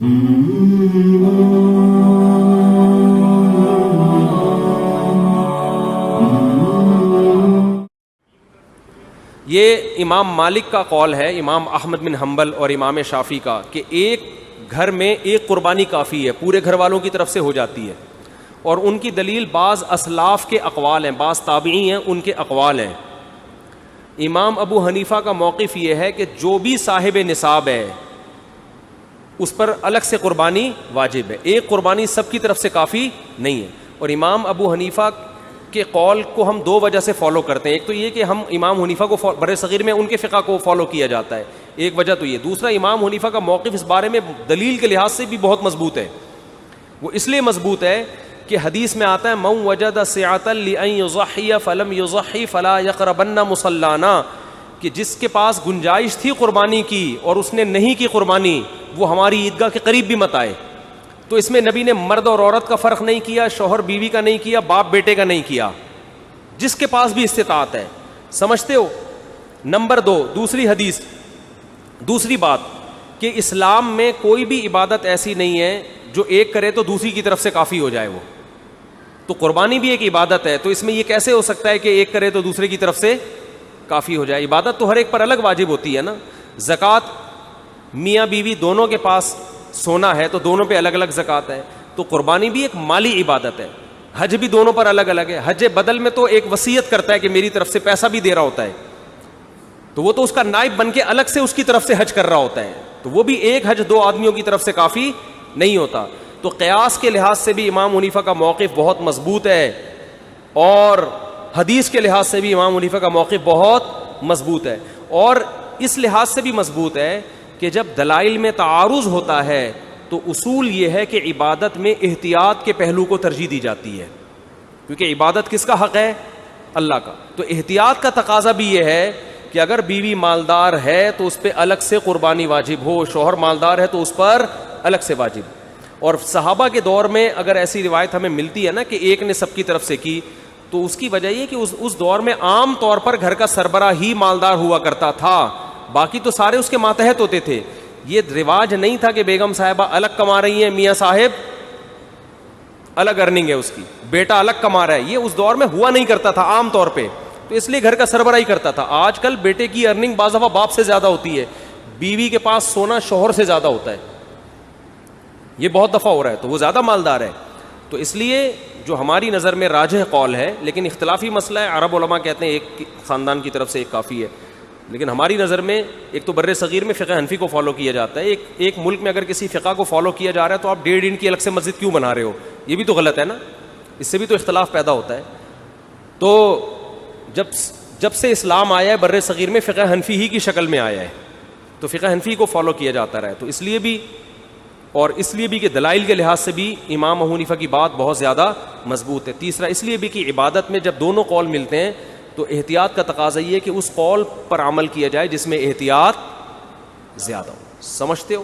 یہ امام مالک کا قول ہے، امام احمد بن حنبل اور امام شافعی کا، کہ ایک گھر میں ایک قربانی کافی ہے، پورے گھر والوں کی طرف سے ہو جاتی ہے. اور ان کی دلیل بعض اسلاف کے اقوال ہیں، بعض تابعی ہیں ان کے اقوال ہیں. امام ابو حنیفہ کا موقف یہ ہے کہ جو بھی صاحب نصاب ہے اس پر الگ سے قربانی واجب ہے، ایک قربانی سب کی طرف سے کافی نہیں ہے. اور امام ابو حنیفہ کے قول کو ہم دو وجہ سے فالو کرتے ہیں. ایک تو یہ کہ ہم امام حنیفہ کو بر صغیر میں ان کے فقہ کو فالو کیا جاتا ہے، ایک وجہ تو یہ. دوسرا، امام حنیفہ کا موقف اس بارے میں دلیل کے لحاظ سے بھی بہت مضبوط ہے. وہ اس لیے مضبوط ہے کہ حدیث میں آتا ہے من وجد سعۃ لأن یضحی فلم یضحی فلا یقربن مصلانا، کہ جس کے پاس گنجائش تھی قربانی کی اور اس نے نہیں کی قربانی، وہ ہماری عیدگاہ کے قریب بھی مت آئے. تو اس میں نبی نے مرد اور عورت کا فرق نہیں کیا، شوہر بیوی کا نہیں کیا، باپ بیٹے کا نہیں کیا، جس کے پاس بھی استطاعت ہے. سمجھتے ہو؟ نمبر 2، دوسری حدیث، دوسری بات کہ اسلام میں کوئی بھی عبادت ایسی نہیں ہے جو ایک کرے تو دوسری کی طرف سے کافی ہو جائے. وہ تو قربانی بھی ایک عبادت ہے، تو اس میں یہ کیسے ہو سکتا ہے کہ ایک کرے تو دوسرے کی طرف سے کافی ہو جائے؟ عبادت تو ہر ایک پر الگ واجب ہوتی ہے نا. زکوٰۃ میاں بیوی دونوں کے پاس سونا ہے تو دونوں پہ الگ الگ زکوٰۃ ہے. تو قربانی بھی ایک مالی عبادت ہے. حج بھی دونوں پر الگ الگ ہے. حج بدل میں تو ایک وصیت کرتا ہے کہ میری طرف سے پیسہ بھی دے رہا ہوتا ہے، تو وہ تو اس کا نائب بن کے الگ سے اس کی طرف سے حج کر رہا ہوتا ہے. تو وہ بھی ایک حج دو آدمیوں کی طرف سے کافی نہیں ہوتا. تو قیاس کے لحاظ سے بھی امام حنیفہ کا موقف بہت مضبوط ہے، اور حدیث کے لحاظ سے بھی امام حنیفہ کا موقف بہت مضبوط ہے. اور اس لحاظ سے بھی مضبوط ہے کہ جب دلائل میں تعارض ہوتا ہے تو اصول یہ ہے کہ عبادت میں احتیاط کے پہلو کو ترجیح دی جاتی ہے، کیونکہ عبادت کس کا حق ہے؟ اللہ کا. تو احتیاط کا تقاضا بھی یہ ہے کہ اگر بیوی مالدار ہے تو اس پہ الگ سے قربانی واجب ہو، شوہر مالدار ہے تو اس پر الگ سے واجب. اور صحابہ کے دور میں اگر ایسی روایت ہمیں ملتی ہے نا کہ ایک نے سب کی طرف سے کی، تو اس کی وجہ یہ کہ اس دور میں عام طور پر گھر کا سربراہ ہی مالدار ہوا کرتا تھا، باقی تو سارے اس کے ماتحت ہوتے تھے. یہ رواج نہیں تھا کہ بیگم صاحبہ الگ کما رہی ہیں، میاں صاحب الگ ارننگ ہے اس کی، بیٹا الگ کما رہا ہے. یہ اس دور میں ہوا نہیں کرتا تھا عام طور پہ، تو اس لیے گھر کا سربراہ ہی کرتا تھا. آج کل بیٹے کی ارننگ بعض دفعہ باپ سے زیادہ ہوتی ہے، بیوی کے پاس سونا شوہر سے زیادہ ہوتا ہے، یہ بہت دفعہ ہو رہا ہے، تو وہ زیادہ مالدار ہے. تو اس لیے جو ہماری نظر میں راجح قول ہے، لیکن اختلافی مسئلہ ہے. عرب علماء کہتے ہیں ایک خاندان کی طرف سے ایک کافی ہے، لیکن ہماری نظر میں ایک تو بر صغیر میں فقہ حنفی کو فالو کیا جاتا ہے. ایک ملک میں اگر کسی فقہ کو فالو کیا جا رہا ہے تو آپ 1.5 انچ کی الگ سے مسجد کیوں بنا رہے ہو؟ یہ بھی تو غلط ہے نا، اس سے بھی تو اختلاف پیدا ہوتا ہے. تو جب سے اسلام آیا ہے بر صغیر میں فقہ حنفی ہی کی شکل میں آیا ہے، تو فقہ حنفی کو فالو کیا جاتا رہا ہے. تو اس لیے بھی کہ دلائل کے لحاظ سے بھی امام ابو حنیفہ کی بات بہت زیادہ مضبوط ہے. تیسرا، اس لیے بھی کہ عبادت میں جب دونوں قول ملتے ہیں تو احتیاط کا تقاضا یہ ہے کہ اس قول پر عمل کیا جائے جس میں احتیاط زیادہ ہو. سمجھتے ہو؟